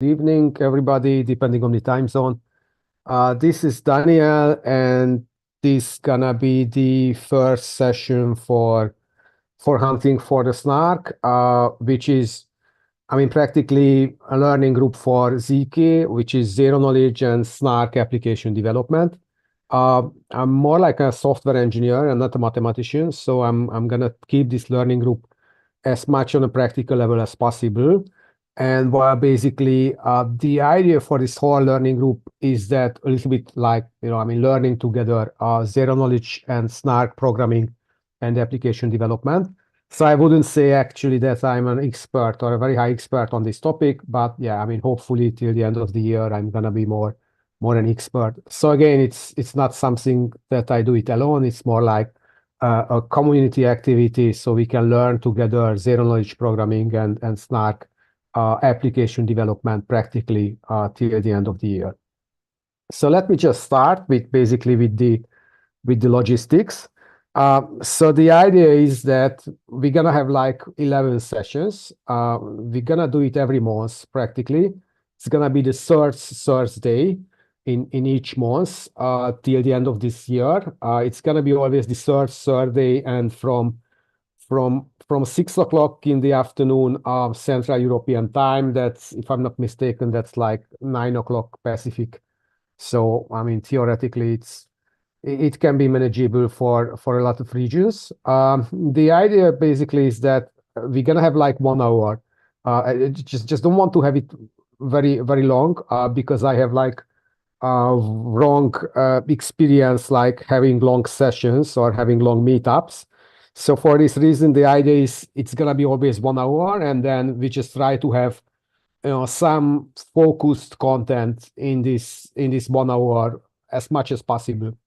Good evening, everybody, depending on the time zone. This is Daniel, and this gonna be the first session for hunting for the SNARK, which is, practically a learning group for ZK, which is zero knowledge and SNARK application development. I'm more like a software engineer and not a mathematician, so I'm gonna keep this learning group as much on a practical level as possible. And basically, the idea for this whole learning group is that a little bit like, learning together zero knowledge and SNARK programming and application development. So I wouldn't say actually that I'm an expert or a very high expert on this topic, but yeah, hopefully till the end of the year, I'm gonna be more an expert. So again, it's not something that I do it alone. It's more like a community activity, so we can learn together zero knowledge programming and SNARK application development practically till the end of the year. So let me just start with basically with the logistics. So the idea is that we're gonna have like 11 sessions. We're gonna do it every month practically. It's gonna be the third Thursday in each month till the end of this year. It's gonna be always the third Thursday, and from 6 o'clock in the afternoon of Central European time. That's, if I'm not mistaken, that's like 9 o'clock Pacific. So theoretically, it can be manageable for a lot of regions. The idea basically is that we're gonna have like 1 hour. I just don't want to have it very long because I have like wrong experience like having long sessions or having long meetups. So for this reason, the idea is it's gonna be always 1 hour, and then we just try to have some focused content in this 1 hour as much as possible.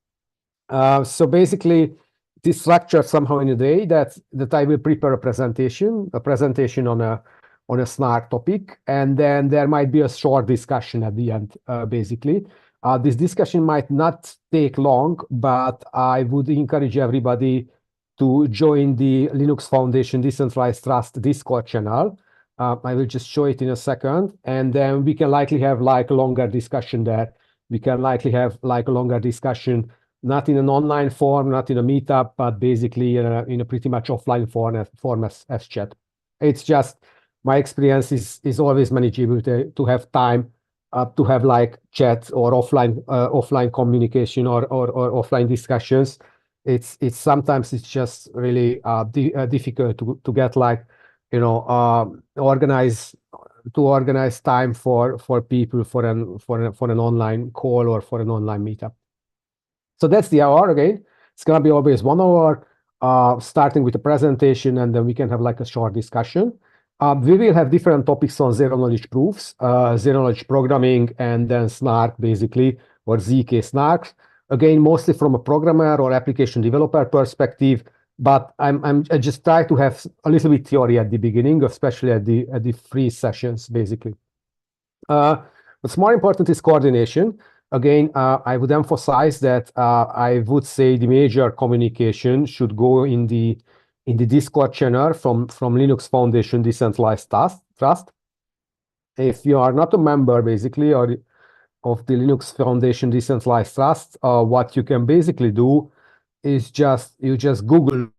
So basically, this structure somehow in a day that I will prepare a presentation on a SNARK topic, and then there might be a short discussion at the end. Basically, this discussion might not take long, but I would encourage everybody to join the Linux Foundation Decentralized Trust Discord channel. I will just show it in a second, and then we can likely have like a longer discussion there. We can likely have like a longer discussion, not in an online form, not in a meetup, but basically in a pretty much offline form as chat. It's just my experience is always manageable to have time to have like chat or offline communication or offline discussions. It's sometimes it's just really difficult to get like organize time for people for an online call or for an online meetup. So that's the hour again. It's gonna be always 1 hour, starting with a presentation, and then we can have like a short discussion. We will have different topics on zero knowledge proofs, zero knowledge programming, and then SNARK basically, or ZK SNARKs. Again, mostly from a programmer or application developer perspective, but I just try to have a little bit theory at the beginning, especially at the free sessions, basically. What's more important is coordination. Again, I would emphasize that I would say the major communication should go in the Discord channel from Linux Foundation Decentralized Trust. If you are not a member, basically, or of the Linux Foundation Decentralized Trust, what you can basically do is you just Google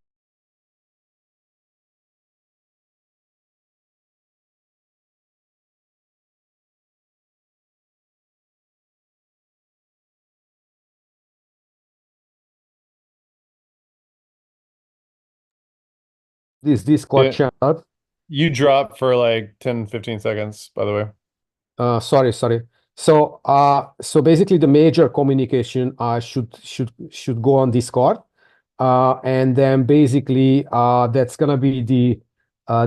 this Discord Yeah, channel. you dropped for like 10, 15 seconds, by the way. Sorry. So basically, the major communication should go on Discord, and then basically that's gonna be the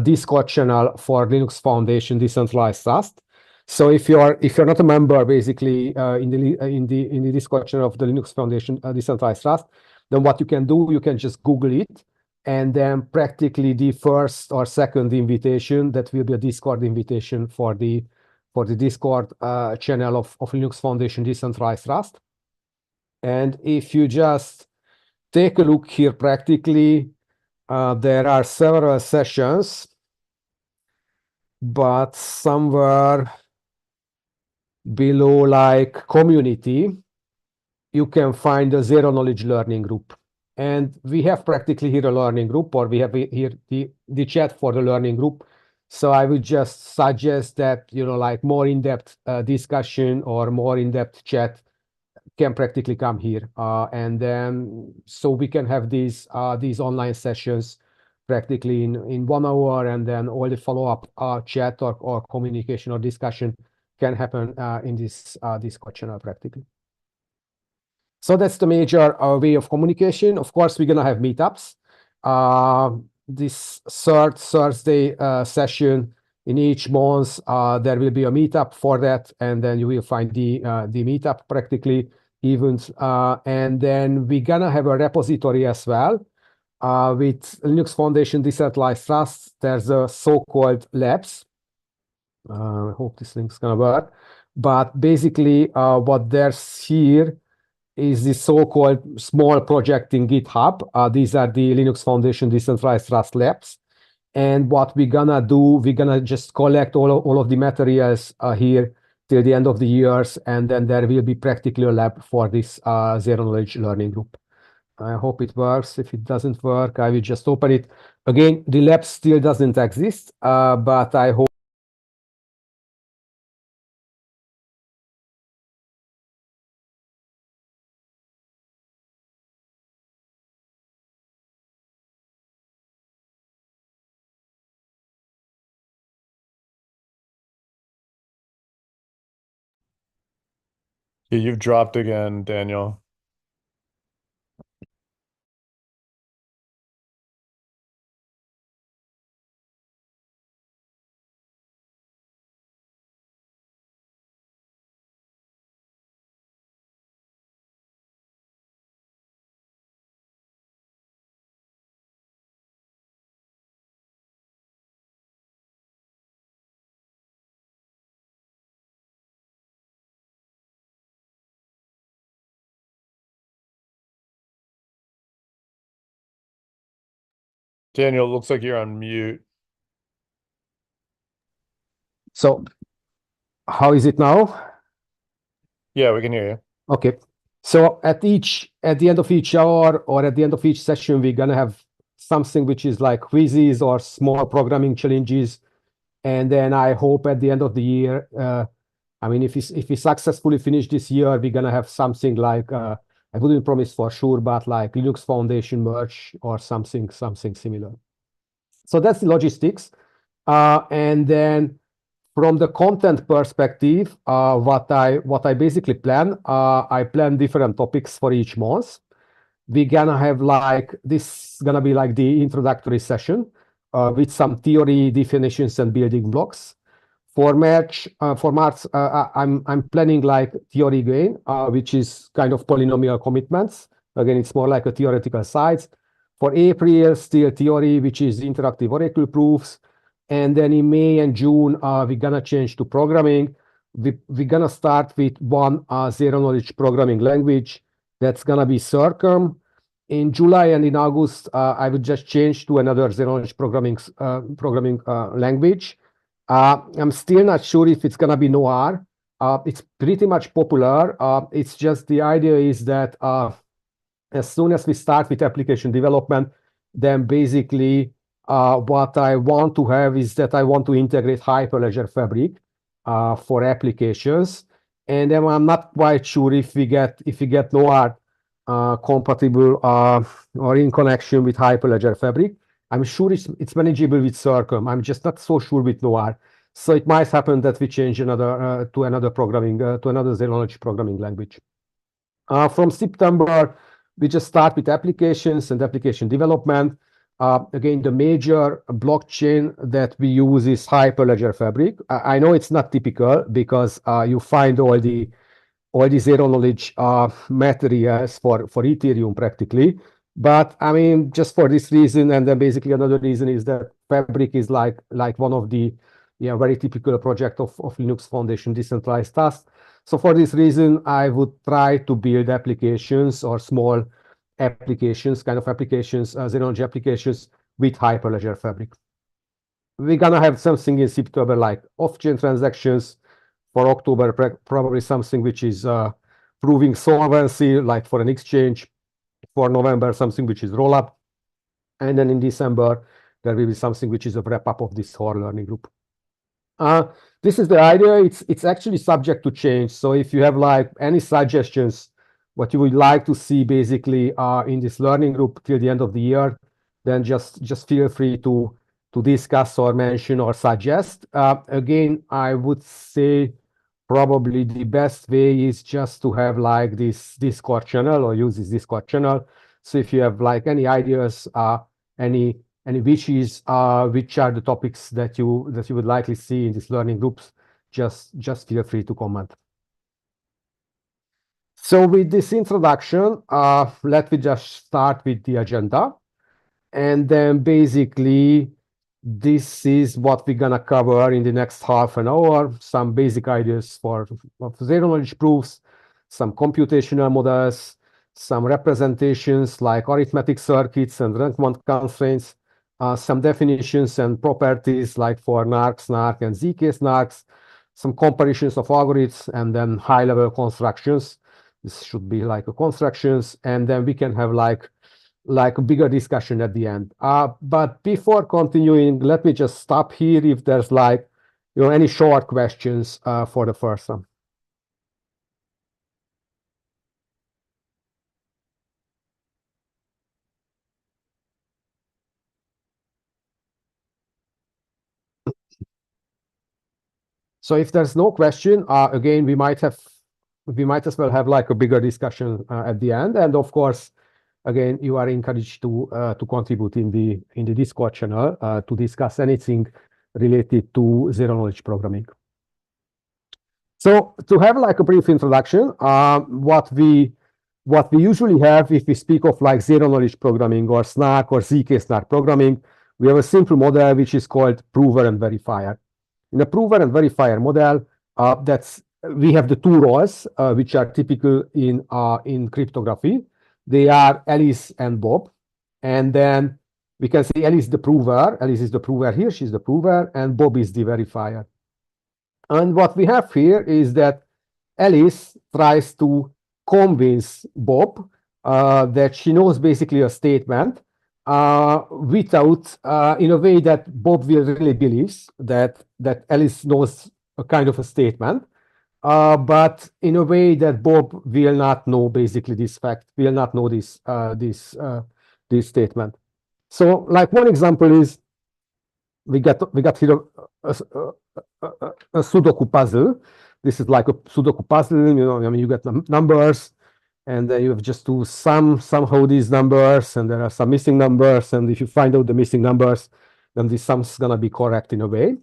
Discord channel for Linux Foundation Decentralized Trust. So if you're not a member, basically in the Discord channel of the Linux Foundation Decentralized Trust, then what you can do, you can just Google it, and then practically the first or second invitation, that will be a Discord invitation for the Discord channel of Linux Foundation Decentralized Trust. And if you just take a look here, practically, there are several sessions, but somewhere below like community, you can find a zero knowledge learning group. And we have practically here a learning group, or we have here the chat for the learning group. So I would just suggest that, like more in-depth discussion or more in-depth chat can practically come here. And then so we can have these online sessions practically in 1 hour, and then all the follow-up chat or communication or discussion can happen in this Discord channel practically. So that's the major way of communication. Of course, we're gonna have meetups. This third Thursday session in each month, there will be a meetup for that, and then you will find the meetup practically events. And then we're gonna have a repository as well with Linux Foundation Decentralized Trust. There's a so-called labs. I hope this link's gonna work. But basically, what there's here is the so-called small project in GitHub. These are the Linux Foundation Decentralized Trust Labs. And what we're gonna do, we're gonna just collect all of the materials here till the end of the years, and then there will be practically a lab for this zero knowledge learning group. I hope it works. If it doesn't work, I will just open it. Again, the lab still doesn't exist, but I hope. Yeah, you've dropped again, Daniel. Daniel, looks like you're on mute. So how is it now? Yeah, we can hear you. Okay. So at the end of each hour or at the end of each session, we're gonna have something which is like quizzes or small programming challenges. And then I hope at the end of the year, I mean, if we successfully finish this year, we're gonna have something like I wouldn't promise for sure, but like Linux Foundation merge or something similar. So that's the logistics. And then from the content perspective, what I basically plan, I plan different topics for each month. We're gonna have this gonna be like the introductory session with some theory definitions and building blocks. For March, I'm planning like theory again, which is kind of polynomial commitments. Again, it's more like a theoretical side. For April, still theory, which is interactive oracle proofs. And then in May and June, we're gonna change to programming. We're gonna start with one zero knowledge programming language. That's gonna be Circum. In July and in August, I would just change to another zero knowledge programming language. I'm still not sure if it's gonna be Noir. It's pretty much popular. It's just the idea is that as soon as we start with application development, then basically what I want to have is that I want to integrate Hyperledger Fabric for applications. And then I'm not quite sure if we get Noir compatible or in connection with Hyperledger Fabric. I'm sure it's manageable with Circum. I'm just not so sure with Noir. So it might happen that we change to another zero knowledge programming language. From September, we just start with applications and application development. Again, the major blockchain that we use is Hyperledger Fabric. I know it's not typical because you find all the zero knowledge materials for Ethereum practically. But I mean, just for this reason, and then basically another reason is that Fabric is like one of the very typical project of Linux Foundation Decentralized Trust. So for this reason, I would try to build applications or small applications, kind of applications, zero knowledge applications with Hyperledger Fabric. We're gonna have something in September like off-chain transactions For October, probably something which is proving solvency, like for an exchange. For November, something which is rollup. And then in December, there will be something which is a wrap-up of this whole learning group. This is the idea. It's actually subject to change. So if you have like any suggestions, what you would like to see basically in this learning group till the end of the year, then just feel free to discuss or mention or suggest. Again, I would say probably the best way is just to have like this Discord channel or use this Discord channel. So if you have like any ideas, any wishes, which are the topics that you would likely see in these learning groups, just feel free to comment. So with this introduction, let me just start with the agenda. And then basically, this is what we're gonna cover in the next half an hour. Some basic ideas of zero-knowledge proofs, some computational models, some representations like arithmetic circuits and rank-bound constraints, some definitions and properties like for NARK, SNARK, and ZK SNARKs, some comparisons of algorithms, and then high-level constructions. This should be like a constructions, and then we can have like a bigger discussion at the end. But before continuing, let me just stop here if there's like, any short questions for the first one. So if there's no question, again, we might as well have like a bigger discussion at the end. And of course, again, you are encouraged to contribute in the Discord channel to discuss anything related to zero-knowledge programming. So to have like a brief introduction, what we usually have if we speak of like zero-knowledge programming or SNARK or ZK SNARK programming, we have a simple model which is called prover and verifier. In a prover and verifier model, we have the two roles which are typical in cryptography. They are Alice and Bob, and then we can say Alice the prover. Alice is the prover here; she's the prover, and Bob is the verifier. And what we have here is that Alice tries to convince Bob that she knows basically a statement without, in a way that Bob will really believes that Alice knows a kind of a statement, but in a way that Bob will not know basically this fact, will not know this statement. So, like one example is we got here a Sudoku puzzle. This is like a Sudoku puzzle. You get numbers, and then you have just to sum somehow these numbers, and there are some missing numbers. And if you find out the missing numbers, then the sum's gonna be correct in a way.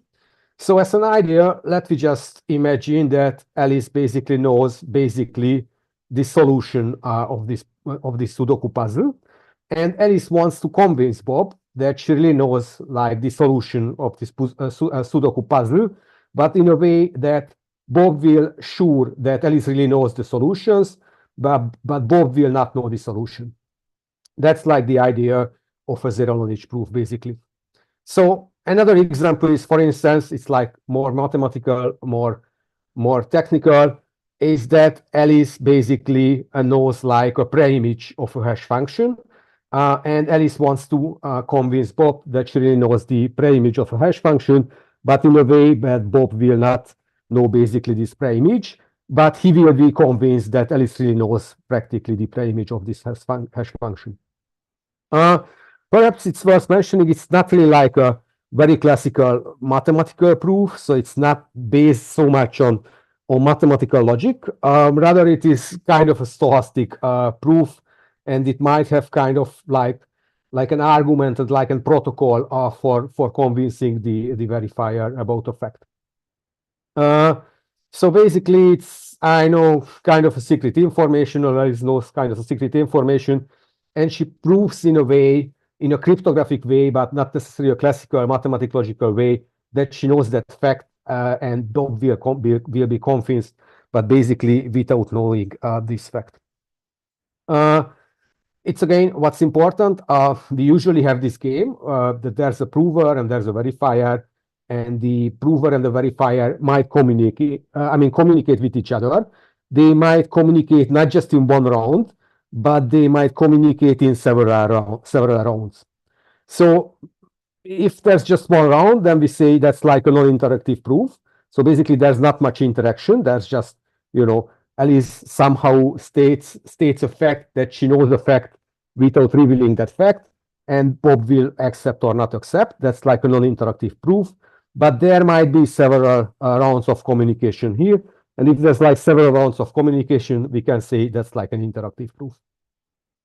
So as an idea, let me just imagine that Alice basically knows the solution of this Sudoku puzzle, and Alice wants to convince Bob that she really knows like the solution of this Sudoku puzzle, but in a way that Bob will sure that Alice really knows the solutions, but Bob will not know the solution. That's like the idea of a zero-knowledge proof, basically. So another example is, for instance, it's like more mathematical, more technical, is that Alice basically knows like a preimage of a hash function. And Alice wants to convince Bob that she really knows the preimage of a hash function, but in a way that Bob will not know basically this preimage, but he will be convinced that Alice really knows practically the preimage of this hash function. Perhaps it's worth mentioning it's not really like a very classical mathematical proof, so it's not based so much on mathematical logic. Rather, it is kind of a stochastic proof, and it might have kind of like an argument and like a protocol for convincing the verifier about a fact. So basically, it's, I know, kind of a secret information, or there is no kind of a secret information, and she proves in a way, in a cryptographic way, but not necessarily a classical mathematical logical way, that she knows that fact, and Bob will be convinced, but basically without knowing this fact. It's again, what's important, we usually have this game that there's a prover and there's a verifier, and the prover and the verifier might communicate with each other. They might communicate not just in one round, but they might communicate in several rounds. So if there's just one round, then we say that's like a non-interactive proof. So basically, there's not much interaction. There's just, Alice somehow states a fact that she knows the fact without revealing that fact, and Bob will accept or not accept. That's like a non-interactive proof. But there might be several rounds of communication here. And if there's like several rounds of communication, we can say that's like an interactive proof.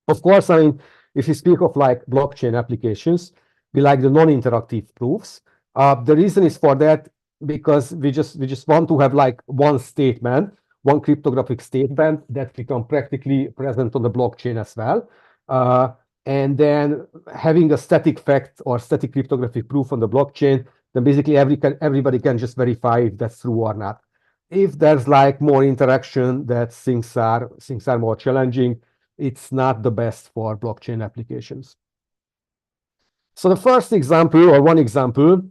Of course, I mean, if you speak of like blockchain applications, we like the non-interactive proofs. The reason is for that because we just want to have like one statement, one cryptographic statement that become practically present on the blockchain as well. And then having a static fact or static cryptographic proof on the blockchain, then basically everybody can just verify if that's true or not. If there's like more interaction, that things are more challenging, it's not the best for blockchain applications. So the first example, or one example,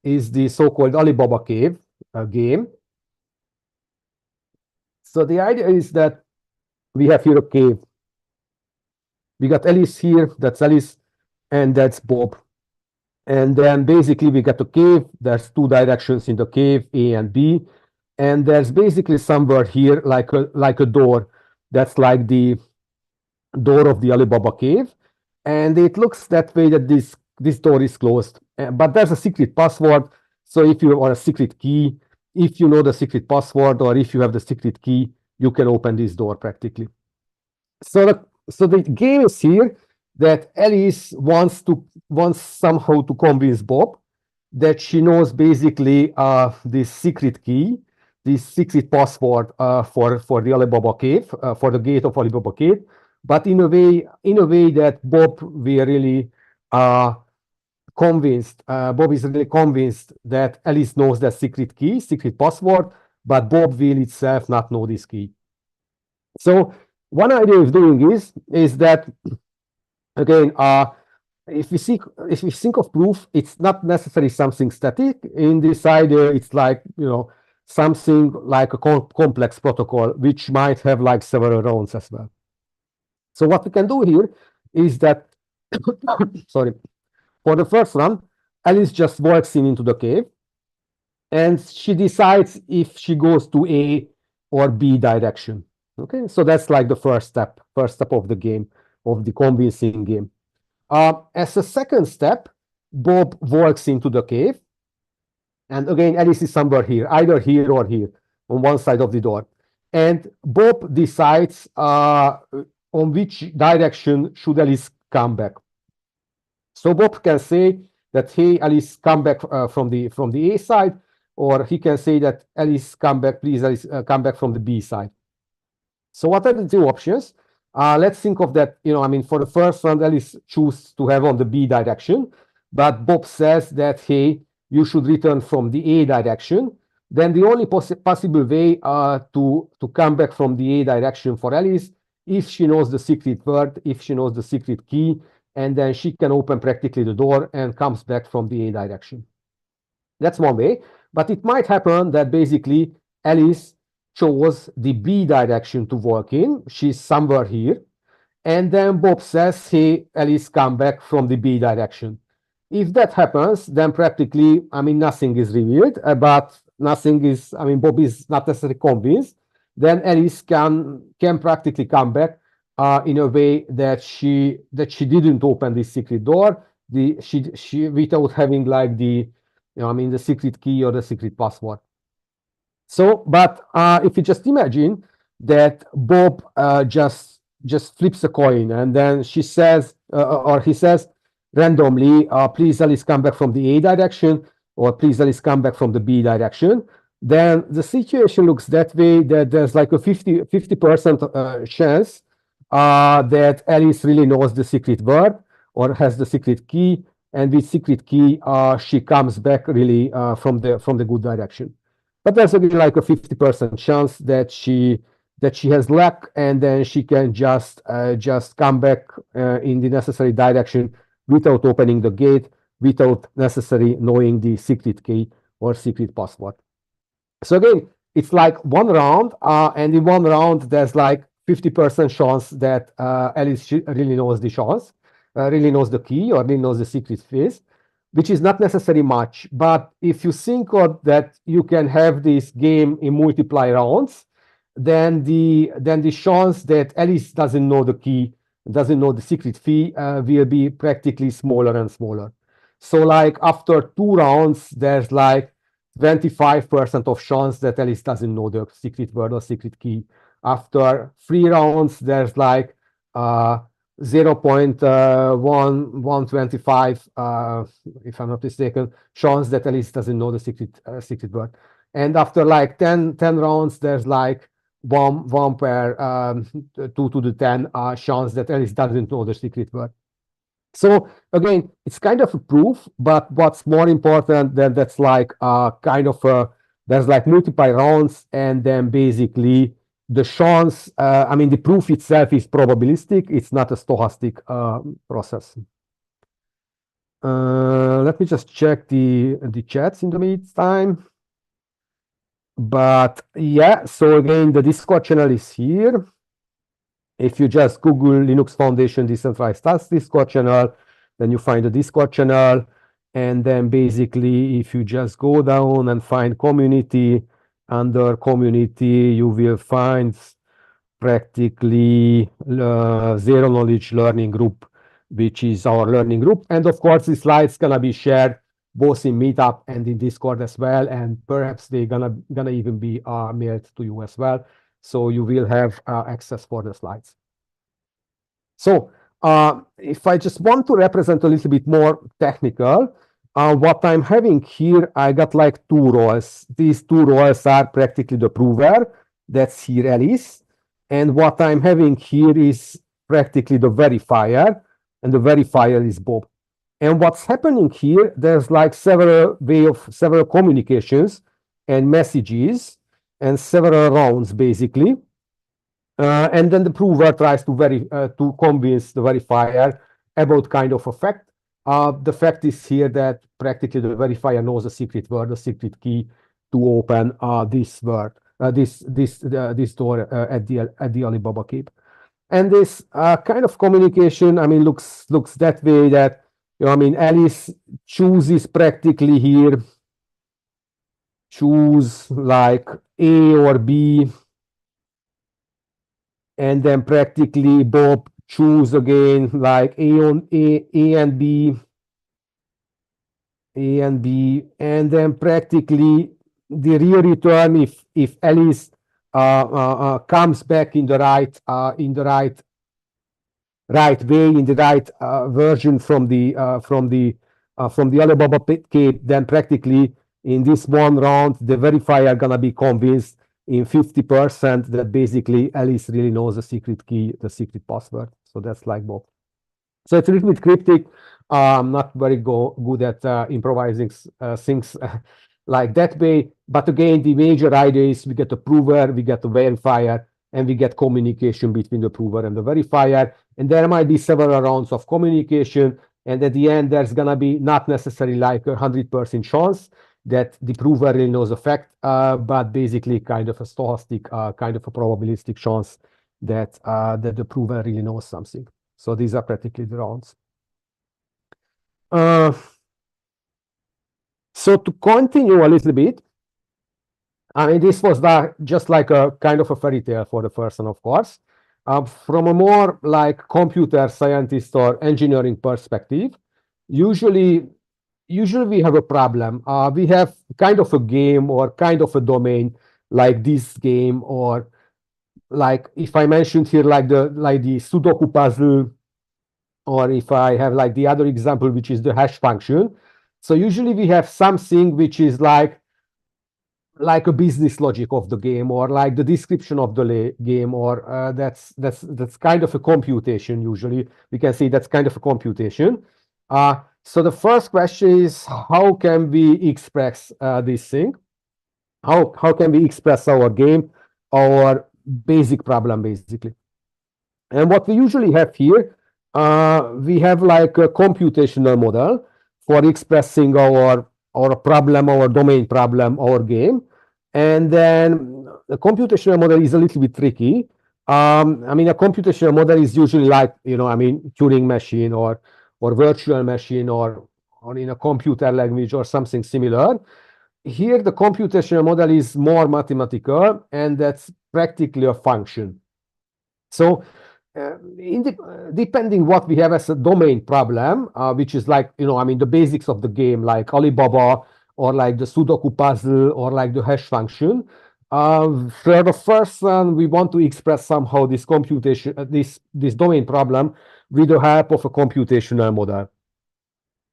is the so-called Alibaba Cave game. So the idea is that we have here a cave. We got Alice here, that's Alice, and that's Bob. And then basically we got a cave. There's two directions in the cave, A and B. And there's basically somewhere here like a door. That's like the door of the Alibaba Cave. And it looks that way that this door is closed. But there's a secret password. So if you want a secret key, if you know the secret password, or if you have the secret key, you can open this door practically. So the game is here that Alice wants somehow to convince Bob that she knows basically this secret key, this secret password for the Alibaba Cave, for the gate of Alibaba Cave, but in a way that Bob will really convinced. Bob is really convinced that Alice knows that secret key, secret password, but Bob will itself not know this key. So one idea of doing is that again, if we think of proof, it's not necessarily something static. In this idea, it's like something like a complex protocol, which might have like several rounds as well. So what we can do here is that, sorry, for the first run, Alice just walks into the cave, and she decides if she goes to A or B direction. Okay, so that's like the first step of the game, of the convincing game. As a second step, Bob walks into the cave, and again, Alice is somewhere here, either here or here, on one side of the door. And Bob decides on which direction should Alice come back. So Bob can say that, hey, Alice, come back from the A side, or he can say that Alice, come back, please, Alice, come back from the B side. So what are the two options? Let's think of that, for the first round, Alice chooses to have on the B direction, but Bob says that, hey, you should return from the A direction. Then the only possible way to come back from the A direction for Alice, if she knows the secret word, if she knows the secret key, and then she can open practically the door and comes back from the A direction. That's one way, but it might happen that basically Alice chose the B direction to walk in. She's somewhere here. And then Bob says, hey, Alice, come back from the B direction. If that happens, then practically, nothing is revealed, but nothing is, Bob is not necessarily convinced. Then Alice can practically come back in a way that she didn't open this secret door, she without having like the secret key or the secret password. So, but if you just imagine that Bob just flips a coin, and then she says, or he says randomly, please Alice, come back from the A direction, or please Alice, come back from the B direction, then the situation looks that way, that there's like a 50% chance that Alice really knows the secret word or has the secret key, and with secret key she comes back really from the good direction. But there's again like a 50% chance that she has luck, and then she can just come back in the necessary direction without opening the gate, without necessarily knowing the secret key or secret password. So again, it's like one round, and in one round, there's like 50% chance that Alice really knows the chance, really knows the key, or really knows the secret phrase, which is not necessarily much. But if you think of that you can have this game in multiply rounds, then the chance that Alice doesn't know the key, doesn't know the secret key, will be practically smaller and smaller. So like after 2 rounds, there's like 25% of chance that Alice doesn't know the secret word or secret key. After 3 rounds, there's like 0.1125, if I'm not mistaken, chance that Alice doesn't know the secret word. And after like 10 rounds, there's like 1 per 2 to the 10 chance that Alice doesn't know the secret word. So again, it's kind of a proof, but what's more important than that's like kind of there's like multiple rounds, and then basically the chance, I mean, the proof itself is probabilistic. It's not a stochastic process. Let me just check the chats in the meantime. But yeah, so again, the Discord channel is here. If you just Google Linux Foundation Decentralized Trust Discord channel, then you find the Discord channel. And then basically, if you just go down and find community, under community, you will find practically Zero Knowledge Learning Group, which is our learning group. And of course, the slides gonna be shared both in Meetup and in Discord as well. And perhaps they're gonna even be mailed to you as well. So you will have access for the slides. So if I just want to represent a little bit more technical, what I'm having here, I got like 2 roles. These 2 roles are practically the prover. That's here Alice. And what I'm having here is practically the verifier. And the verifier is Bob. And what's happening here, there's like several communications and messages and several rounds, basically. And then the prover tries to convince the verifier about kind of a fact. The fact is here that practically the verifier knows a secret word, a secret key to open this word, this door at the Alibaba Cape. And this kind of communication, I mean, looks that way that, you know, I mean, Alice chooses practically here, choose like A or B, and then practically Bob choose again like A and B, and then practically the real return, if Alice comes back in the right way, in the right version from the Alibaba Cape, then practically in this one round, the verifier gonna be convinced in 50% that basically Alice really knows the secret key, the secret password. So that's like Bob. So it's a little bit cryptic. I'm not very good at improvising things like that way. But again, the major idea is we get a prover, we get a verifier, and we get communication between the prover and the verifier. And there might be several rounds of communication. And at the end, there's going to be not necessarily like 100% chance that the prover really knows a fact, but basically kind of a stochastic, kind of a probabilistic chance that the prover really knows something. So these are practically the rounds. So to continue a little bit, I mean, this was just like a kind of a fairy tale for the person, of course. From a more like computer scientist or engineering perspective, usually we have a problem. We have kind of a game or kind of a domain like this game, or like if I mentioned here like the Sudoku puzzle, or if I have like the other example, which is the hash function. So usually we have something which is like a business logic of the game, or like the description of the game, or that's kind of a computation. Usually we can say that's kind of a computation. So the first question is, how can we express this thing? How can we express our game, our basic problem, basically? And what we usually have here, we have like a computational model. for expressing our problem, our domain problem, our game. And then the computational model is a little bit tricky. I mean, a computational model is usually like, Turing machine or virtual machine or in a computer language or something similar. Here, the computational model is more mathematical, and that's practically a function. So depending what we have as a domain problem, which is like, the basics of the game, like Alibaba or like the Sudoku puzzle or like the hash function. For the first one, we want to express somehow this computation, this domain problem with the help of a computational model.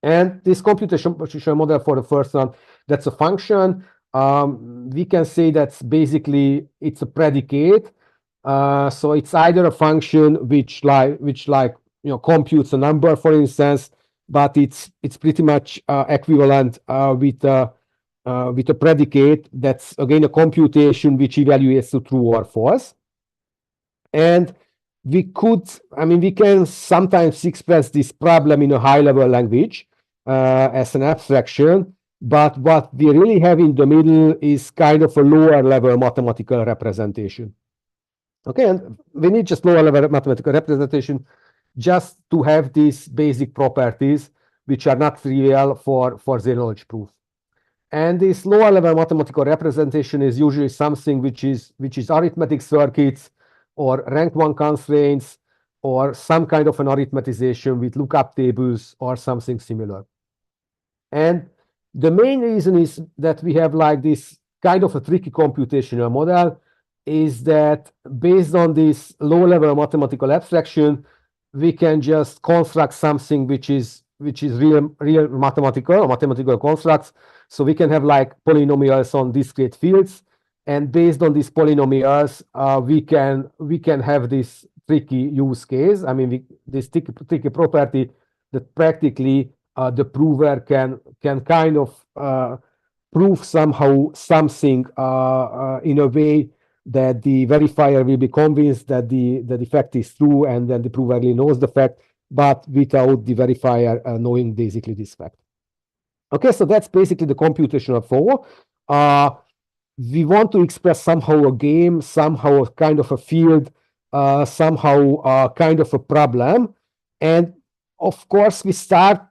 And this computational model for the first one, that's a function. We can say that's basically, it's a predicate. So it's either a function which computes a number, for instance, but it's pretty much equivalent with a predicate that's again a computation which evaluates to true or false. And we can sometimes express this problem in a high-level language as an abstraction, but what we really have in the middle is kind of a lower-level mathematical representation. Okay, and we need just lower-level mathematical representation just to have these basic properties, which are not trivial for zero-knowledge proof. And this lower-level mathematical representation is usually something which is arithmetic circuits or rank 1 constraints or some kind of an arithmetization with lookup tables or something similar. And the main reason is that we have like this kind of a tricky computational model is that based on this low-level mathematical abstraction, we can just construct something which is real mathematical constructs. So we can have like polynomials on discrete fields, and based on these polynomials, we can have this tricky use case. I mean, this tricky property that practically the prover can kind of prove somehow something in a way that the verifier will be convinced that the fact is true, and then the prover really knows the fact, but without the verifier knowing basically this fact. Okay, so that's basically the computational flow. We want to express somehow a game, somehow a kind of a field, somehow kind of a problem. And of course, we start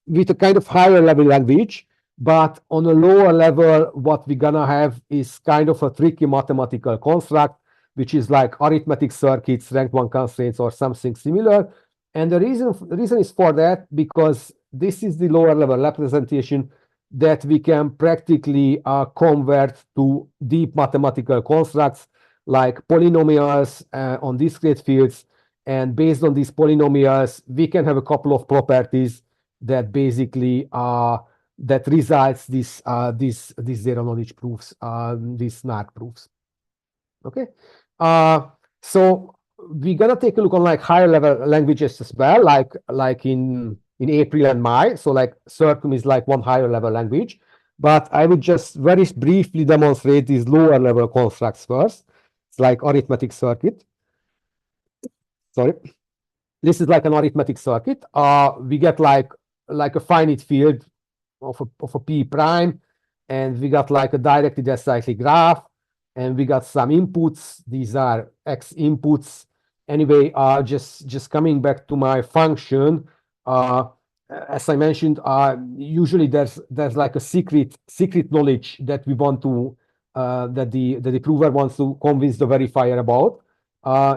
with a kind of higher level language, but on a lower level, what we're gonna have is kind of a tricky mathematical construct, which is like arithmetic circuits, rank 1 constraints, or something similar. And the reason is for that, because this is the lower level representation that we can practically convert to deep mathematical constructs like polynomials on discrete fields. And based on these polynomials, we can have a couple of properties that basically that results these zero knowledge proofs, these SNARK proofs. Okay, so we're gonna take a look on like higher level languages as well, like in April and May. So like Circum is like one higher level language, but I would just very briefly demonstrate these lower level constructs first. It's like arithmetic circuit. Sorry, this is like an arithmetic circuit. We get like a finite field of a P prime, and we got like a directed acyclic graph, and we got some inputs. These are X inputs. Anyway, just coming back to my function, as I mentioned, usually there's like a secret knowledge that we want to that the prover wants to convince the verifier about.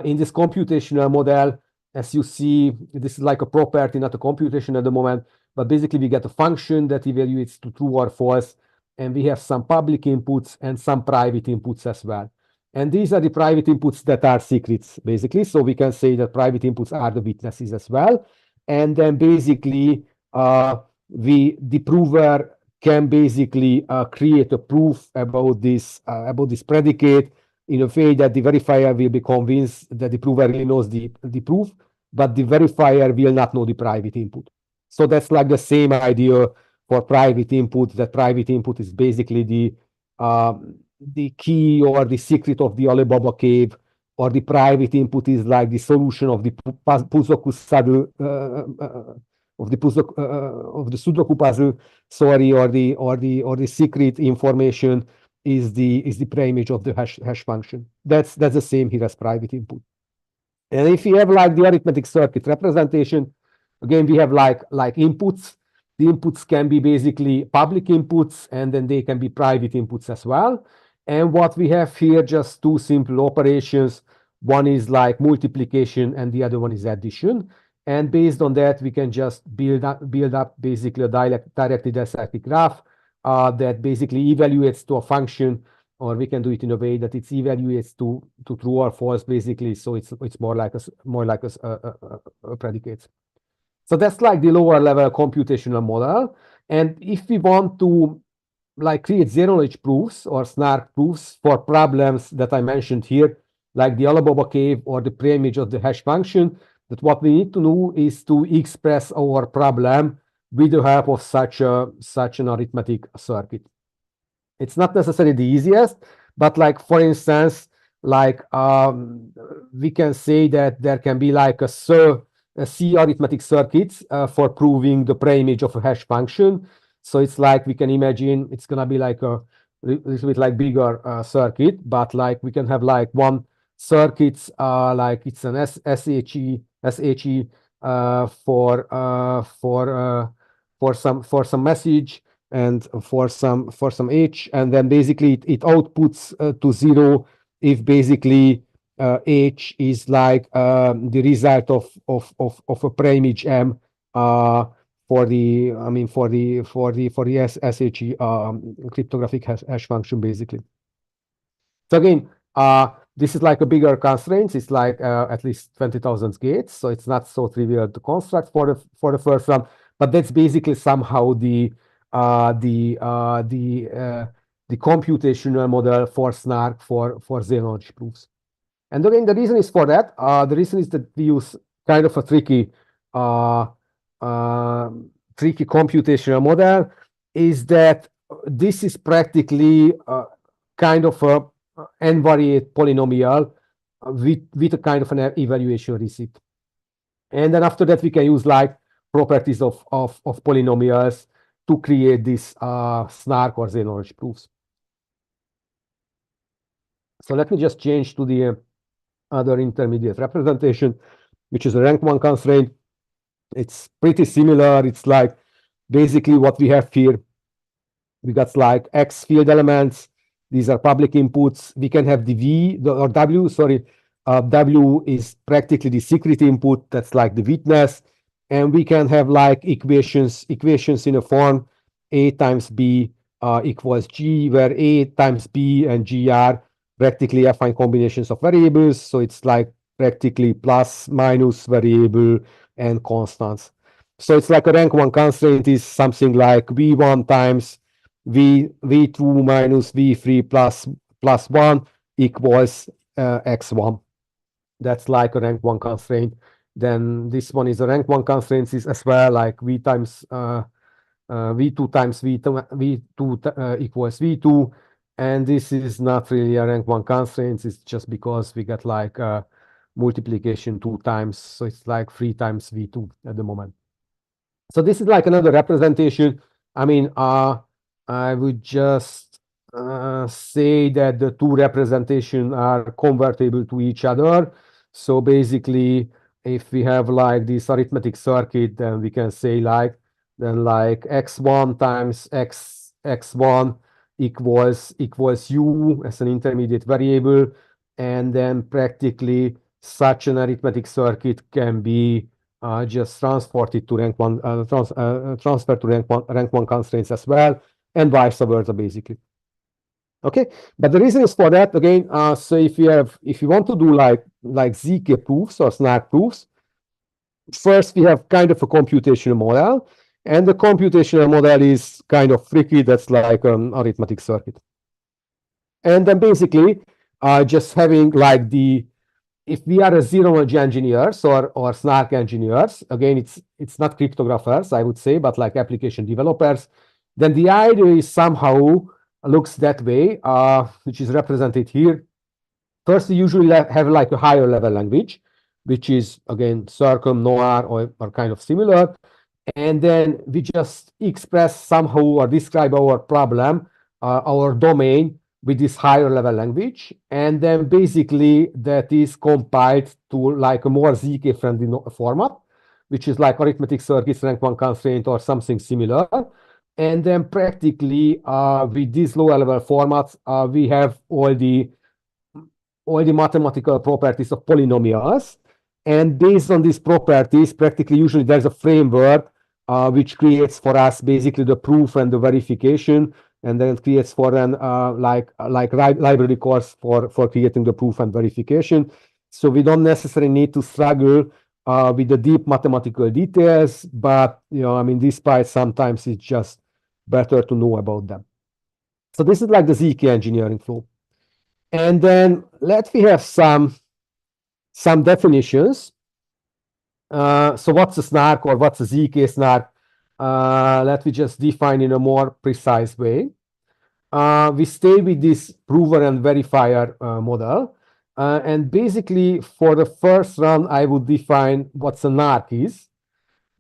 In this computational model, as you see, this is like a property, not a computation at the moment, but basically we get a function that evaluates to true or false, and we have some public inputs and some private inputs as well. And these are the private inputs that are secrets, basically. So we can say that private inputs are the witnesses as well. And then basically, the prover can basically create a proof about this predicate in a way that the verifier will be convinced that the prover really knows the proof, but the verifier will not know the private input. So that's like the same idea for private input, that private input is basically the key or the secret of the Alibaba cave, or the private input is like the solution of the Puzoku Sudoku puzzle, sorry, or the secret information is the preimage of the hash function. That's the same here as private input. And if we have like the arithmetic circuit representation, again we have like inputs. The inputs can be basically public inputs, and then they can be private inputs as well. And what we have here, just two simple operations. One is like multiplication, and the other one is addition. And based on that, we can just build up basically a directed acyclic graph that basically evaluates to a function, or we can do it in a way that it evaluates to true or false, basically. So it's more like a predicate. So that's like the lower level computational model. And if we want to like create zero-knowledge proofs or SNARK proofs for problems that I mentioned here, like the Alibaba cave or the preimage of the hash function, that what we need to do is to express our problem with the help of such an arithmetic circuit. It's not necessarily the easiest, but like, for instance, like we can say that there can be like a C arithmetic circuits for proving the preimage of a hash function. So it's like we can imagine it's gonna be like a little bit like bigger circuit, but like we can have like one circuits like it's an SHE for some message and for some H, and then basically it outputs to 0 if basically H is like the result of a preimage M for the SHE cryptographic hash function, basically. So again, this is like a bigger constraint. It's like at least 20,000 gates, so it's not so trivial to construct for the first one. But that's basically somehow the computational model for SNARK for zero-knowledge proofs. And again, the reason is for that. The reason is that we use kind of a tricky computational model. Is that this is practically kind of a n-variate polynomial with a kind of an evaluation receipt. And then after that, we can use like properties of polynomials to create this SNARK or zero-knowledge proofs. So let me just change to the other intermediate representation, which is a rank 1 constraint. It's pretty similar. It's like basically what we have here. We got like X field elements. These are public inputs. We can have the W, sorry. W is practically the secret input. That's like the witness. And we can have like equations in a form A times B equals G, where A times B and G are practically affine combinations of variables. So it's like practically plus, minus variable, and constants. So it's like a rank 1 constraint is something like V1 times V2 minus V3 plus 1 equals X1. That's like a rank 1 constraint. Then this one is a rank 1 constraint is as well, like V times V2 times V2 equals V2. And this is not really a rank 1 constraint. It's just because we got like multiplication 2 times. So it's like 3 times V2 at the moment. So this is like another representation. I mean, I would just say that the two representations are convertible to each other. So basically, if we have like this arithmetic circuit, then we can say like x1 times x1 equals u as an intermediate variable, and then practically such an arithmetic circuit can be just transported to rank 1 transferred to rank 1 constraints as well, and vice versa, basically. Okay, but the reason is for that again. So if you want to do like ZK proofs or SNARK proofs, first we have kind of a computational model, and the computational model is kind of tricky. That's like an arithmetic circuit, and then basically just having like if we are a zero-knowledge engineers or SNARK engineers, again it's not cryptographers, I would say, but like application developers, then the idea is somehow looks that way, which is represented here. First, we usually have like a higher level language, which is again Circum, Noir, or kind of similar. And then we just express somehow or describe our problem, our domain, with this higher level language. And then basically that is compiled to like a more ZK friendly format, which is like arithmetic circuits, rank one constraint, or something similar. And then practically with these lower level formats, we have all the mathematical properties of polynomials. And based on these properties, practically usually there's a framework which creates for us basically the proof and the verification, and then it creates for an library course for creating the proof and verification. So we don't necessarily need to struggle with the deep mathematical details, but I mean, despite sometimes it's just better to know about them. So this is like the ZK engineering flow. And then let me have some definitions. So what's a SNARK or what's a ZK SNARK? Let me just define in a more precise way. We stay with this prover and verifier model. And basically, for the first round, I would define what a NARK is.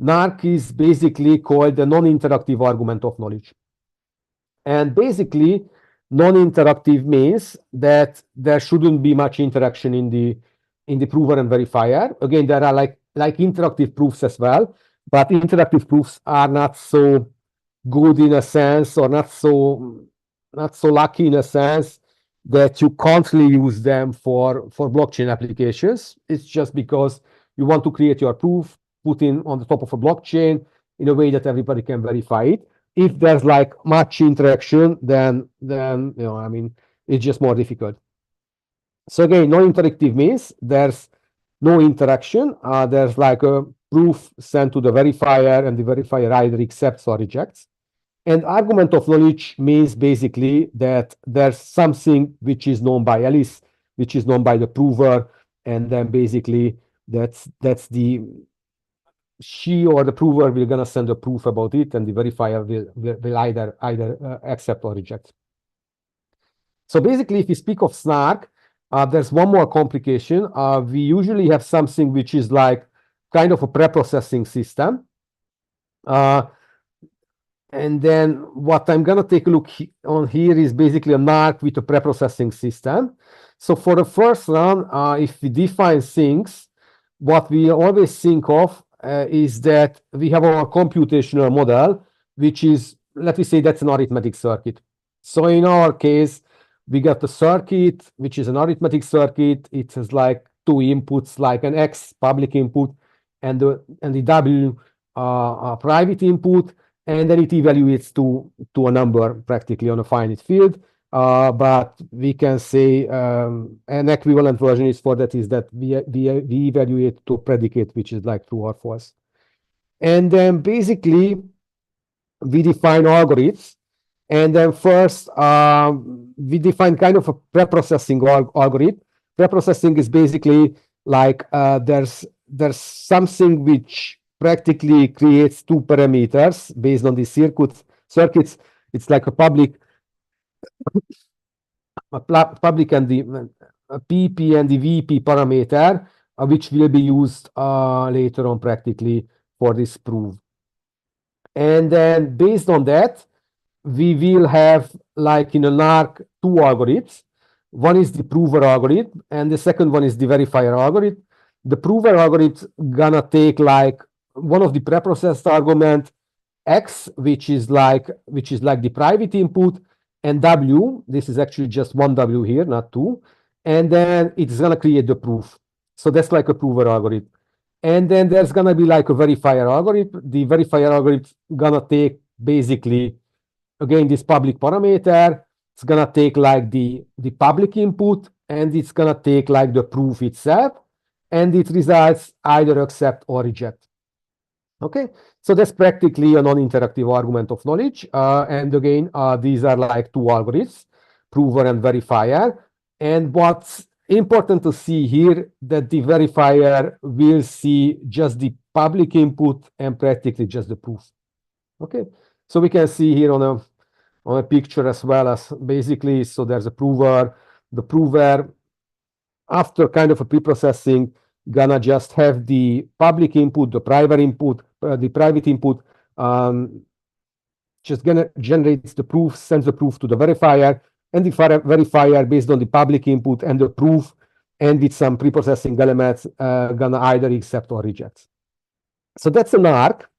NARK is basically called the non-interactive argument of knowledge. And basically, non-interactive means that there shouldn't be much interaction in the prover and verifier. Again, there are like interactive proofs as well, but interactive proofs are not so good in a sense, or not so lucky in a sense that you can't really use them for blockchain applications. It's just because you want to create your proof, put in on the top of a blockchain in a way that everybody can verify it. If there's like much interaction, then I mean, it's just more difficult. So again, non-interactive means there's no interaction. There's like a proof sent to the verifier, and the verifier either accepts or rejects. And argument of knowledge means basically that there's something which is known by Alice, which is known by the prover, and then basically that's the she or the prover will gonna send a proof about it, and the verifier will either accept or reject. So basically, if we speak of SNARK, there's one more complication. We usually have something which is like kind of a pre-processing system. And then what I'm going to take a look on here is basically a NARK with a pre-processing system. So for the first round, if we define things, what we always think of is that we have our computational model, which is, let me say, that's an arithmetic circuit. So in our case, we got the circuit, which is an arithmetic circuit. It has like two inputs, like an X public input and the W private input, and then it evaluates to a number practically on a finite field. But we can say an equivalent version is for that is that we evaluate to predicate, which is like true or false. And then basically we define algorithms. And then first we define kind of a pre-processing algorithm. Pre-processing is basically like there's something which practically creates two parameters based on the circuits. It's like a public and the PP and the VP parameter, which will be used later on practically for this proof. And then based on that, we will have, like in a NARK, two algorithms. One is the prover algorithm, and the second one is the verifier algorithm. The prover algorithm gonna take like one of the preprocessed argument X, which is like the private input, and W, this is actually just one W here, not two, and then it's gonna create the proof. So that's like a prover algorithm. And then there's gonna be like a verifier algorithm. The verifier algorithm gonna take basically, again, this public parameter. It's gonna take like the public input, and it's gonna take like the proof itself, and it results either accept or reject. Okay, so that's practically a non-interactive argument of knowledge. And again, these are like two algorithms, prover and verifier. And what's important to see here, that the verifier will see just the public input and practically just the proof. Okay, so we can see here on a picture as well as basically, so there's a prover. The prover, after kind of a pre-processing, gonna just have the public input, the private input, the private input, just gonna generates the proof, sends the proof to the verifier, and the verifier, based on the public input and the proof, and with some pre-processing elements, gonna either accept or reject. So that's a NARK.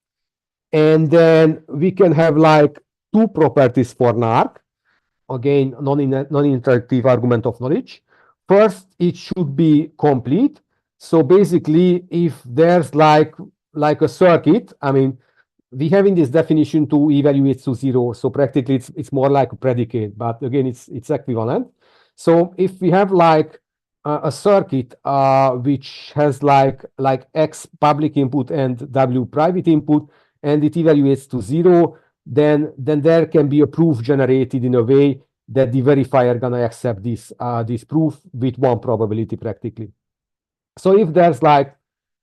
And then we can have like two properties for NARK. Again, non-interactive argument of knowledge. First, it should be complete. So basically, if there's like a circuit, I mean, we have in this definition to evaluate to zero. So practically, it's more like a predicate, but again, it's equivalent. So if we have like a circuit which has like X public input and W private input, and it evaluates to zero, then there can be a proof generated in a way that the verifier gonna accept this proof with one probability practically. So if there's like,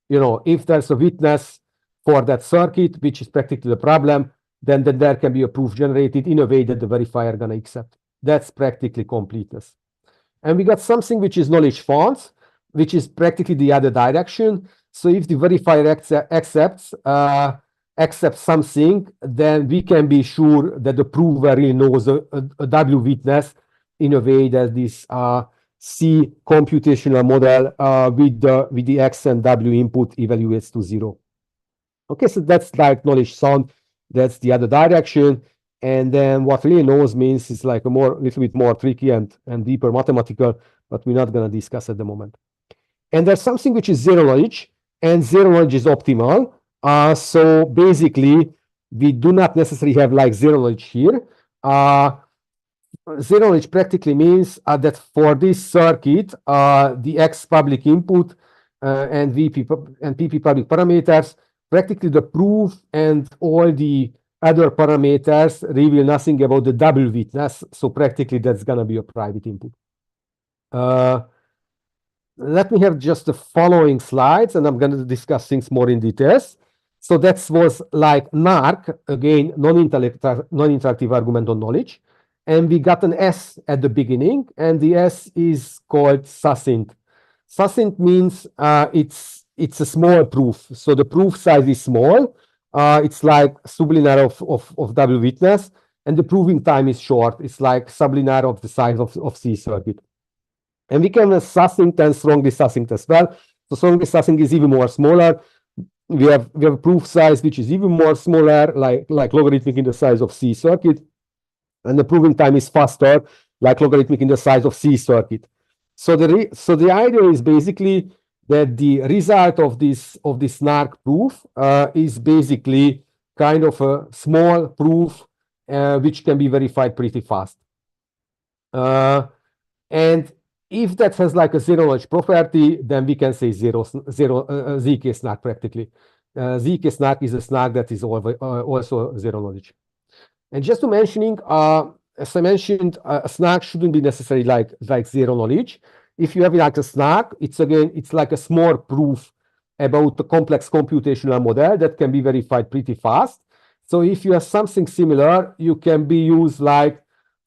if there's a witness for that circuit, which is practically the problem, then there can be a proof generated in a way that the verifier gonna accept. That's practically completeness. And we got something which is knowledge found, which is practically the other direction. So if the verifier accepts something, then we can be sure that the prover really knows a W witness in a way that this C computational model with the X and W input evaluates to zero. Okay, so that's like knowledge sound. That's the other direction. And then what really knows means is like a little bit more tricky and deeper mathematical, but we're not going to discuss at the moment. And there's something which is zero knowledge, and zero knowledge is optimal. So basically, we do not necessarily have like zero knowledge here. Zero knowledge practically means that for this circuit, the X public input and VP and PP public parameters, practically the proof and all the other parameters reveal nothing about the double witness. So practically that's going to be a private input. Let me have just the following slides, and I'm going to discuss things more in details. So that was like NARK, again, non-interactive argument on knowledge. And we got an S at the beginning, and the S is called succinct. Succinct means it's a small proof. So the proof size is small. It's like sublinear of double witness, and the proving time is short. It's like sublinear of the size of C circuit. And we can have succinct and strongly succinct as well. So strongly succinct is even more smaller. We have a proof size which is even more smaller, like logarithmic in the size of C circuit. And the proving time is faster, like logarithmic in the size of C circuit. So the idea is basically that the result of this SNARK proof is basically kind of a small proof which can be verified pretty fast. And if that has like a zero knowledge property, then we can say ZK SNARK practically. ZK SNARK is a SNARK that is also zero knowledge. And just to mentioning, as I mentioned, a SNARK shouldn't be necessarily like zero knowledge. If you have like a SNARK, it's like a small proof about the complex computational model that can be verified pretty fast. So if you have something similar, you can be used like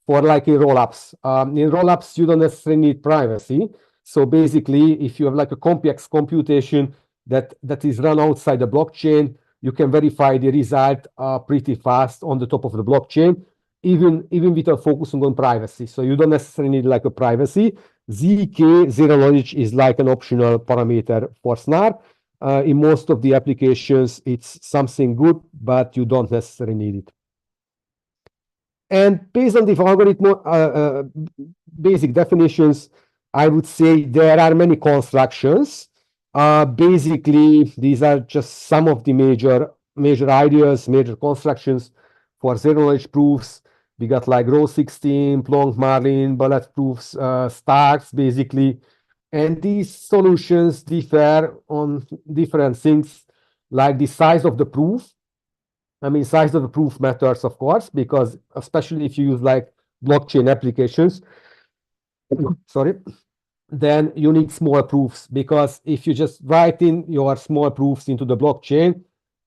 for like in rollups. In rollups, you don't necessarily need privacy. So basically, if you have like a complex computation that is run outside the blockchain, you can verify the result pretty fast on the top of the blockchain, even without focusing on privacy. So you don't necessarily need like a privacy. ZK, zero knowledge, is like an optional parameter for SNARK. In most of the applications, it's something good, but you don't necessarily need it. And based on the algorithm basic definitions, I would say there are many constructions. Basically, these are just some of the major ideas, major constructions for zero knowledge proofs. We got like row 16, Plonk, Marlin, bullet proofs, STARKs, basically. And these solutions differ on different things, like the size of the proof. I mean, size of the proof matters, of course, because especially if you use like blockchain applications, sorry, then you need small proofs, because if you just write in your small proofs into the blockchain,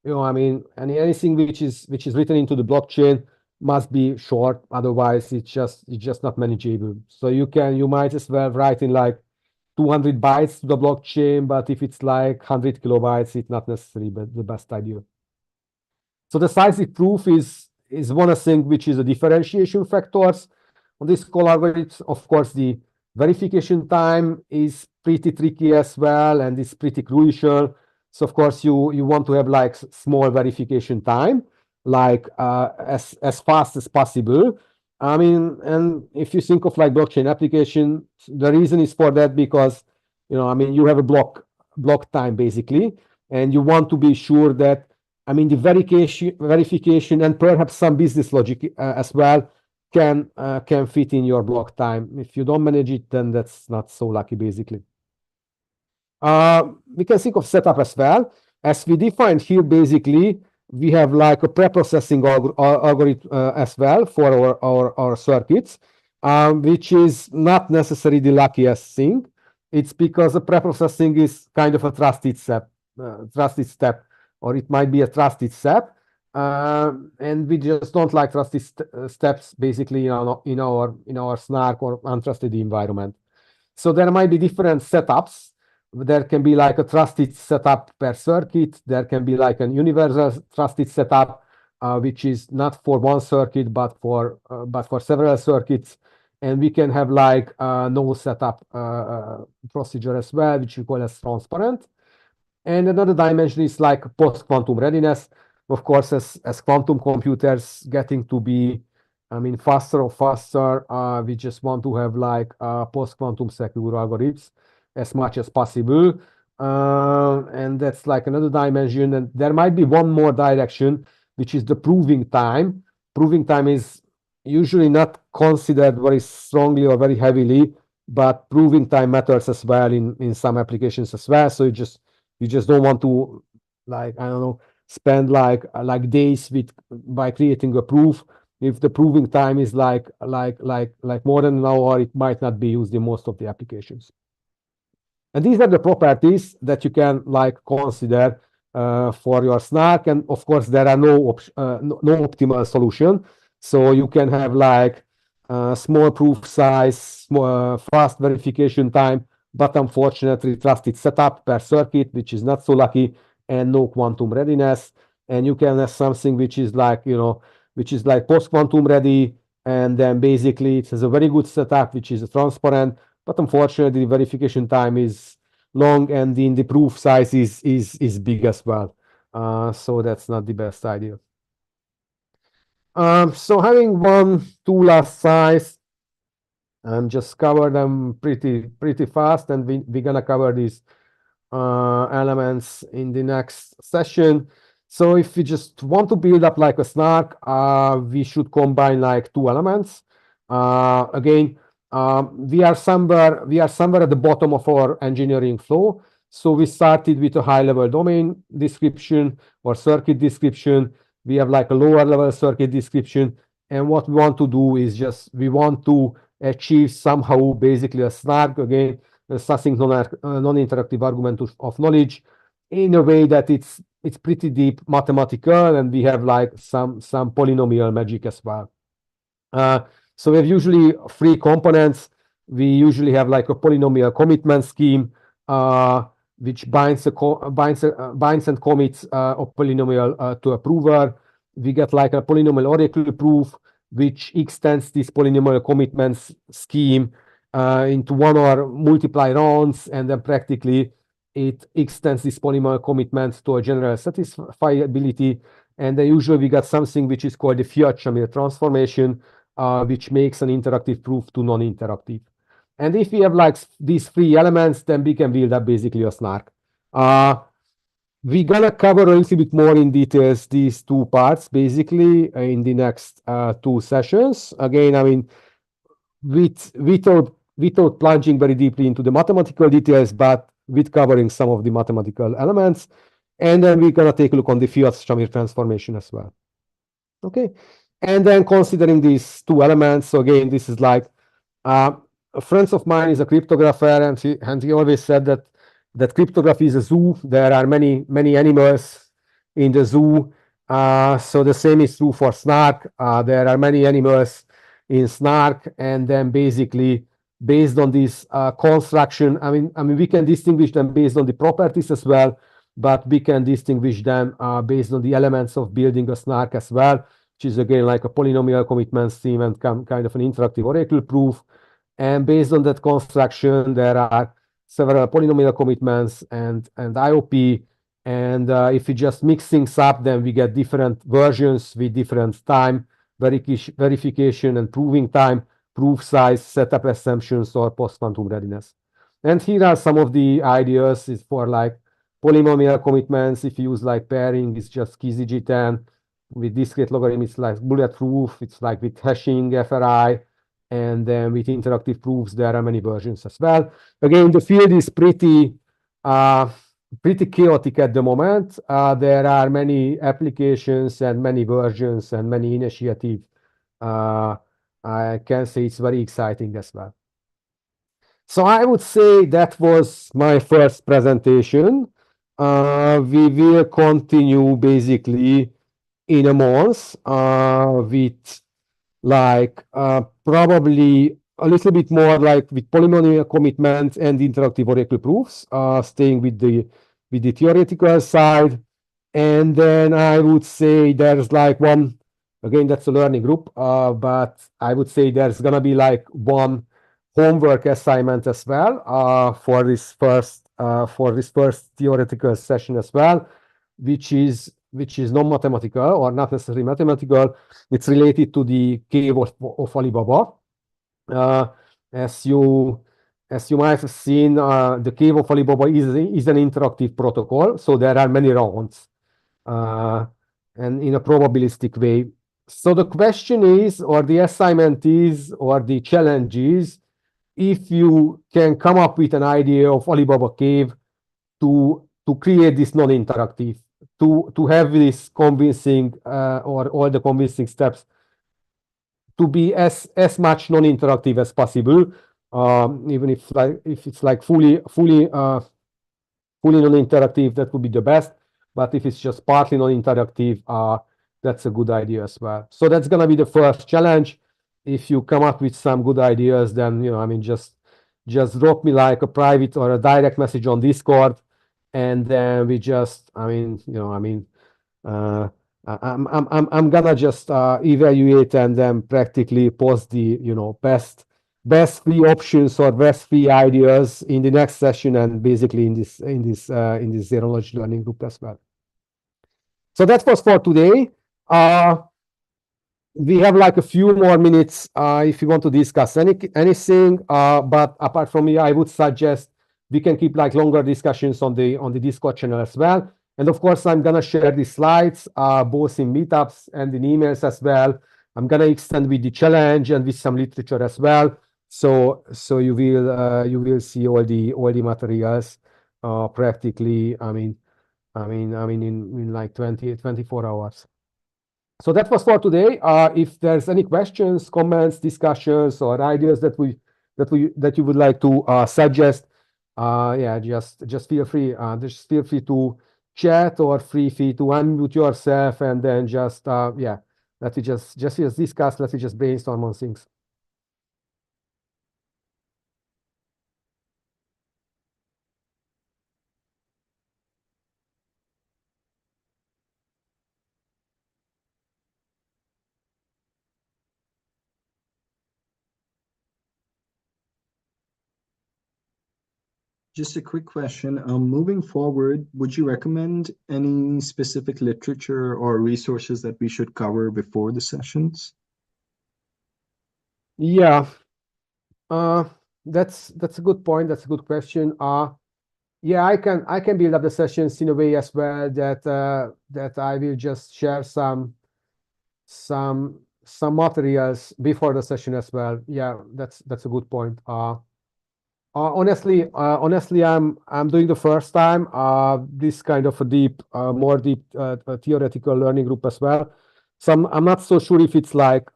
I mean, anything which is written into the blockchain must be short, otherwise it's just not manageable. So you might as well write in like 200 bytes to the blockchain, but if it's like 100 kilobytes, it's not necessarily the best idea. So decisive proof is one thing which is a differentiation factors on this call algorithms. Of course, the verification time is pretty tricky as well, and it's pretty crucial. So of course, you want to have like small verification time, like as fast as possible. I mean, and if you think of like blockchain application, the reason is for that because, I mean, you have a block time basically, and you want to be sure that, I mean, the verification and perhaps some business logic as well can fit in your block time. If you don't manage it, then that's not so lucky, basically. We can think of setup as well. As we defined here, basically, we have like a preprocessing algorithm as well for our circuits, which is not necessarily the luckiest thing. It's because the preprocessing is kind of a trusted step, or it might be a trusted step. And we just don't like trusted steps basically in our SNARK or untrusted environment. So there might be different setups. There can be like a trusted setup per circuit. There can be like a universal trusted setup, which is not for one circuit but for several circuits. And we can have like no setup procedure as well, which we call as transparent. And another dimension is like post-quantum readiness. Of course, as quantum computers getting to be, I mean, faster and faster, we just want to have like post-quantum secure algorithms as much as possible. And that's like another dimension. And there might be one more direction, which is the proving time. Proving time is usually not considered very strongly or very heavily, but proving time matters as well in some applications as well. So you just don't want to, like, I don't know, spend like days by creating a proof. If the proving time is like more than an hour, it might not be used in most of the applications. And these are the properties that you can like consider for your SNARK. And of course, there are no optimal solution. So you can have like small proof size, fast verification time, but unfortunately trusted setup per circuit, which is not so lucky, and no quantum readiness. And you can have something which is like, which is like post-quantum ready, and then basically it has a very good setup, which is transparent, but unfortunately the verification time is long, and the proof size is big as well. So that's not the best idea. So having two last size, just cover them pretty fast, and we're gonna cover these elements in the next session. So if we just want to build up like a SNARK, we should combine like two elements. Again, we are somewhere at the bottom of our engineering flow. So we started with a high-level domain description or circuit description. We have like a lower-level circuit description, and what we want to do is we want to achieve somehow basically a SNARK, again, something non-interactive argument of knowledge, in a way that it's pretty deep mathematical, and we have like some polynomial magic as well. So we have usually three components. We usually have like a polynomial commitment scheme, which binds and commits a polynomial to a prover. We get like a polynomial oracle proof, which extends this polynomial commitments scheme into one or multiply rounds, and then practically it extends this polynomial commitment to a general satisfiability. And then usually we got something which is called the Fiat-Shamir transformation, which makes an interactive proof to non-interactive. And if we have like these three elements, then we can build up basically a SNARK. We're gonna cover a little bit more in details these two parts basically in the next two sessions. Again, I mean, without plunging very deeply into the mathematical details, but with covering some of the mathematical elements. And then we're gonna take a look on the Fiat-Shamir transformation as well. Okay, and then considering these two elements. So again, this is like a friend of mine is a cryptographer, and he always said that cryptography is a zoo. There are many animals in the zoo. So the same is true for SNARK. There are many animals in SNARK, and then basically based on this construction. I mean, we can distinguish them based on the properties as well, but we can distinguish them based on the elements of building a SNARK as well, which is again like a polynomial commitment scheme and kind of an interactive oracle proof. And based on that construction, there are several polynomial commitments and IOP. And if we just mix things up, then we get different versions with different time verification and proving time, proof size, setup assumptions, or post-quantum readiness. And here are some of the ideas is for like polynomial commitments. If you use like pairing, it's just KZG10. With discrete logarithm, it's like bulletproof. It's like with hashing, FRI. And then with interactive proofs, there are many versions as well. Again, the field is pretty chaotic at the moment. There are many applications and many versions and many initiatives. I can say it's very exciting as well. So I would say that was my first presentation. We will continue basically in a month with like probably a little bit more like with polynomial commitment and interactive oracle proofs, staying with the theoretical side. And then I would say there's like one, again, that's a learning group, but I would say there's gonna be like one homework assignment as well for this first theoretical session as well, which is non-mathematical or not necessarily mathematical. It's related to the cave of Alibaba. As you might have seen, the cave of Alibaba is an interactive protocol, so there are many rounds, and in a probabilistic way. So the question is, or the assignment is, or the challenge is, if you can come up with an idea of Alibaba cave to create this non-interactive, to have this convincing or all the convincing steps to be as much non-interactive as possible, even if it's like fully non-interactive, that would be the best. But if it's just partly non-interactive, that's a good idea as well. So that's gonna be the first challenge. If you come up with some good ideas, then I mean, just drop me like a private or a direct message on Discord, and then we just, I'm gonna just evaluate and then practically post the best free options or best free ideas in the next session, and basically in this zero knowledge learning group as well. So that was for today. We have like a few more minutes if you want to discuss anything. But apart from me, I would suggest we can keep like longer discussions on the Discord channel as well. And of course, I'm gonna share the slides both in meetups and in emails as well. I'm gonna extend with the challenge and with some literature as well. So you will see all the materials practically. I mean in like 24 hours. So that was for today. If there's any questions, comments, discussions, or ideas that you would like to suggest, yeah, just feel free. Just feel free to chat or free to unmute yourself, and then just yeah, let me just discuss. Let me just brainstorm on things. Just a quick question. Moving forward, would you recommend any specific literature or resources that we should cover before the sessions? Yeah, that's a good point. That's a good question. Yeah, I can build up the sessions in a way as well that I will just share some materials before the session as well. Yeah, that's a good point. Honestly, I'm doing the first time this kind of a more deep theoretical learning group as well. So I'm not so sure if it's like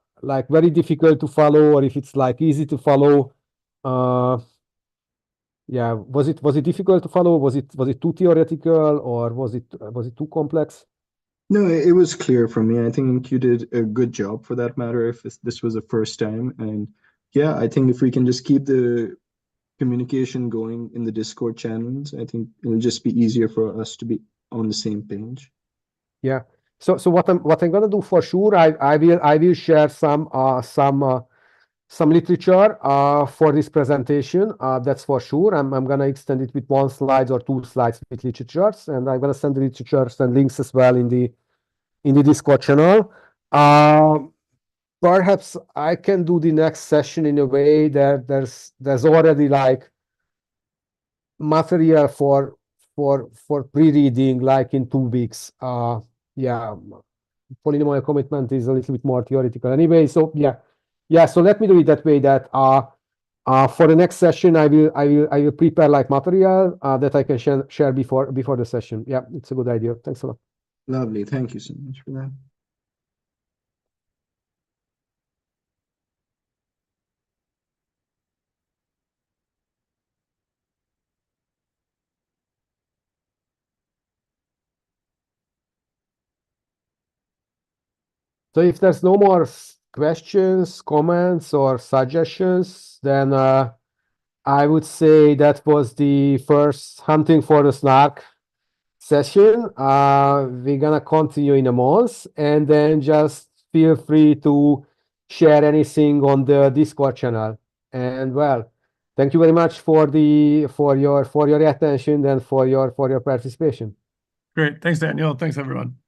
very difficult to follow or if it's like easy to follow. Yeah, was it difficult to follow? Was it too theoretical, or was it too complex? No, it was clear for me. I think you did a good job for that matter if this was the first time. And Yeah, I think if we can just keep the communication going in the Discord channels, I think it'll just be easier for us to be on the same page. Yeah. So what I'm gonna do for sure, I will share some literature for this presentation. That's for sure. I'm gonna extend it with 1 slide or 2 slides with literatures, and I'm gonna send the literatures and links as well in the Discord channel. Perhaps I can do the next session in a way that there's already like material for pre-reading, like in 2 weeks. Yeah, polynomial commitment is a little bit more theoretical anyway. So yeah. So let me do it that way. That for the next session, I will prepare like material that I can share before the session. Yeah, it's a good idea. Thanks a lot. Lovely. Thank you so much for that. So if there's no more questions, comments, or suggestions, then I would say that was the first hunting for the SNARK session. We're gonna continue in a month, and then just feel free to share anything on the Discord channel. And well, thank you very much for your attention and for your participation. Great. Thanks, Daniel. Thanks, everyone.